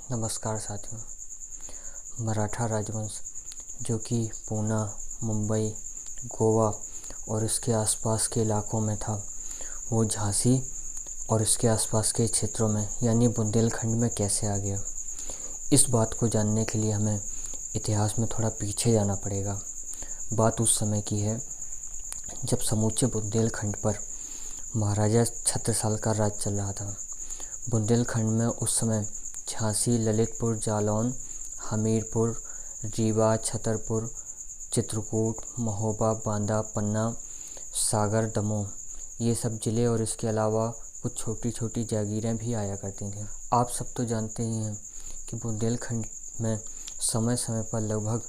नमस्कार साथियों। मराठा राजवंश जो कि पूना, मुंबई, गोवा और इसके आसपास के इलाकों में था, वो झांसी और इसके आसपास के क्षेत्रों में यानी बुंदेलखंड में कैसे आ गया। इस बात को जानने के लिए हमें इतिहास में थोड़ा पीछे जाना पड़ेगा। बात उस समय की है जब समूचे बुंदेलखंड पर महाराजा छत्रसाल का राज चल रहा था। बुंदेलखंड में उस समय झांसी, ललितपुर, जालौन, हमीरपुर, रीवा, छतरपुर, चित्रकूट, महोबा, बांदा, पन्ना, सागर, दमोह ये सब ज़िले और इसके अलावा कुछ छोटी छोटी जागीरें भी आया करती थीं। आप सब तो जानते ही हैं कि बुंदेलखंड में समय समय पर लगभग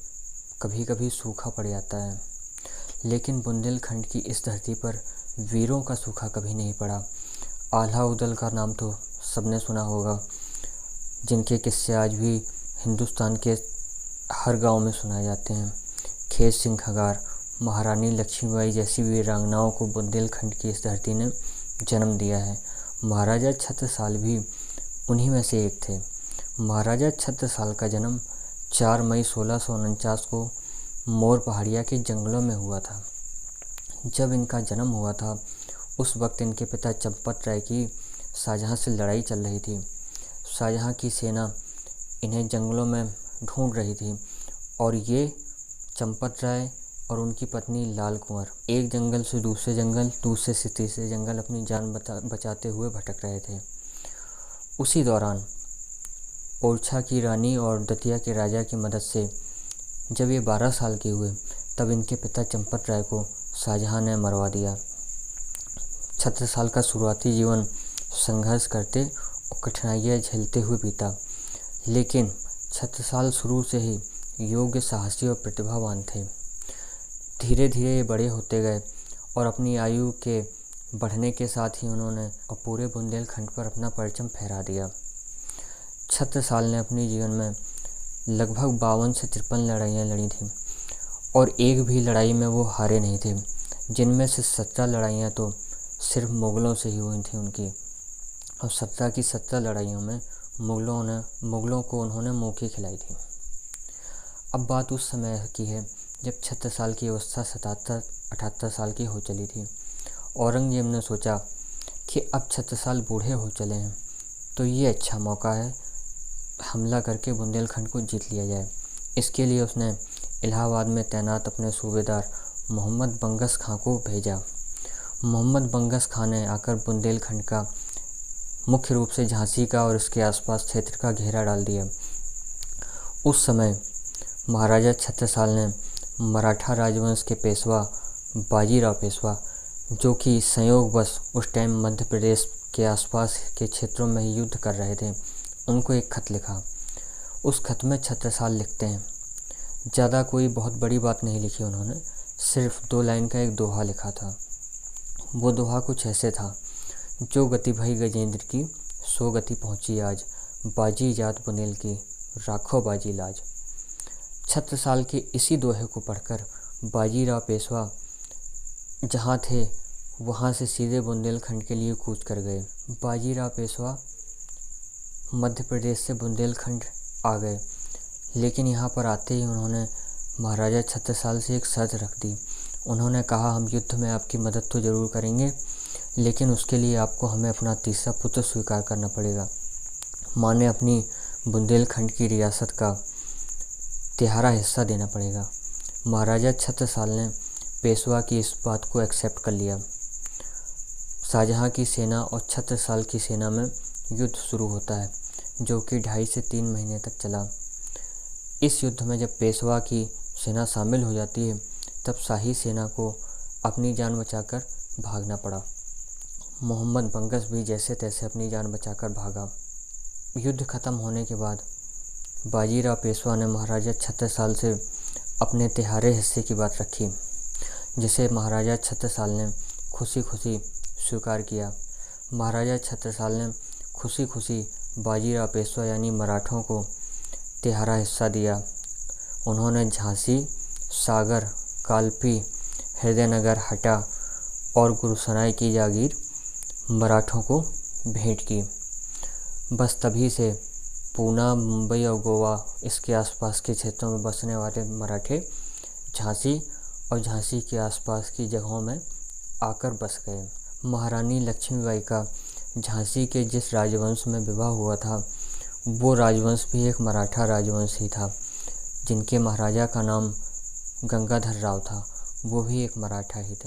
कभी कभी सूखा पड़ जाता है, लेकिन बुंदेलखंड की इस धरती पर वीरों का सूखा कभी नहीं पड़ा। आल्हा उदल का नाम तो सबने सुना होगा, जिनके किस्से आज भी हिंदुस्तान के हर गांव में सुनाए जाते हैं। खेत सिंह खगार, महारानी लक्ष्मीबाई जैसी वीरांगनाओं को बुंदेलखंड की इस धरती ने जन्म दिया है। महाराजा छत्रसाल भी उन्हीं में से एक थे। महाराजा छत्रसाल का जन्म 4 मई 1649 को मोर पहाड़िया के जंगलों में हुआ था। जब इनका जन्म हुआ था उस वक्त इनके पिता चंपत राय की शाहजहाँ से लड़ाई चल रही थी। शाहजहाँ की सेना इन्हें जंगलों में ढूंढ रही थी और ये चंपत राय और उनकी पत्नी लाल कुंवर एक जंगल से दूसरे जंगल, दूसरे से तीसरे जंगल अपनी जान बचाते हुए भटक रहे थे। उसी दौरान ओरछा की रानी और दतिया के राजा की मदद से जब ये 12 साल के हुए तब इनके पिता चंपत राय को शाहजहाँ ने मरवा दिया। छत्रसाल का शुरुआती जीवन संघर्ष करते और कठिनाइयाँ झेलते हुए बीता, लेकिन छत्रसाल शुरू से ही योग्य, साहसी और प्रतिभावान थे। धीरे धीरे ये बड़े होते गए और अपनी आयु के बढ़ने के साथ ही उन्होंने पूरे बुंदेलखंड पर अपना परचम फहरा दिया। छत्रसाल ने अपने जीवन में लगभग 52 से 53 लड़ाइयाँ लड़ी थीं और एक भी लड़ाई में वो हारे नहीं थे, जिनमें से 17 लड़ाइयाँ तो सिर्फ मुग़लों से ही हुई थी उनकी, और 17 की 17 लड़ाइयों में मुग़लों को उन्होंने मुँह खिलाई थी। अब बात उस समय की है जब छत्रसाल की अवस्था 77-78 साल की हो चली थी। औरंगजेब ने सोचा कि अब छत्रसाल बूढ़े हो चले हैं तो ये अच्छा मौका है, हमला करके बुंदेलखंड को जीत लिया जाए। इसके लिए उसने इलाहाबाद में तैनात अपने सूबेदार मोहम्मद बंगस खां को भेजा। मोहम्मद बंगस खां ने आकर बुंदेलखंड का मुख्य रूप से झांसी का और इसके आसपास क्षेत्र का घेरा डाल दिया। उस समय महाराजा छत्रसाल ने मराठा राजवंश के पेशवा बाजीराव पेशवा, जो कि संयोगवश उस टाइम मध्य प्रदेश के आसपास के क्षेत्रों में ही युद्ध कर रहे थे, उनको एक खत लिखा। उस खत में छत्रसाल लिखते हैं, ज़्यादा कोई बहुत बड़ी बात नहीं लिखी उन्होंने, सिर्फ 2 लाइन का एक दोहा लिखा था। वो दोहा कुछ ऐसे था, जो गति भई गजेंद्र की, सो गति पहुँची आज, बाजी जात बुंदेल की, राखो बाजी लाज। छत्रसाल के इसी दोहे को पढ़कर बाजीराव पेशवा जहाँ थे वहाँ से सीधे बुंदेलखंड के लिए कूच कर गए। बाजीराव पेशवा मध्य प्रदेश से बुंदेलखंड आ गए, लेकिन यहाँ पर आते ही उन्होंने महाराजा छत्रसाल से एक शर्त रख दी। उन्होंने कहा, हम युद्ध में आपकी मदद तो ज़रूर करेंगे, लेकिन उसके लिए आपको हमें अपना तीसरा पुत्र स्वीकार करना पड़ेगा। माने अपनी बुंदेलखंड की रियासत का तिहारा हिस्सा देना पड़ेगा। महाराजा छत्रसाल ने पेशवा की इस बात को एक्सेप्ट कर लिया। शाहजहाँ की सेना और छत्रसाल की सेना में युद्ध शुरू होता है, जो कि 2.5 से 3 महीने तक चला। इस युद्ध में जब पेशवा की सेना शामिल हो जाती है तब शाही सेना को अपनी जान बचाकर भागना पड़ा। मोहम्मद बंगस भी जैसे तैसे अपनी जान बचाकर भागा। युद्ध खत्म होने के बाद बाजीराव पेशवा ने महाराजा छत्रसाल से अपने तिहारे हिस्से की बात रखी, जिसे महाराजा छत्रसाल ने खुशी खुशी स्वीकार किया। महाराजा छत्रसाल ने खुशी खुशी बाजीराव पेशवा यानी मराठों को तिहारा हिस्सा दिया। उन्होंने झांसी, सागर, कालपी, हृदयनगर, हटा और गुरुसराय की जागीर मराठों को भेंट की। बस तभी से पूना, मुंबई और गोवा इसके आसपास के क्षेत्रों में बसने वाले मराठे झांसी और झांसी के आसपास की जगहों में आकर बस गए। महारानी लक्ष्मीबाई का झांसी के जिस राजवंश में विवाह हुआ था वो राजवंश भी एक मराठा राजवंश ही था, जिनके महाराजा का नाम गंगाधर राव था, वो भी एक मराठा ही थे।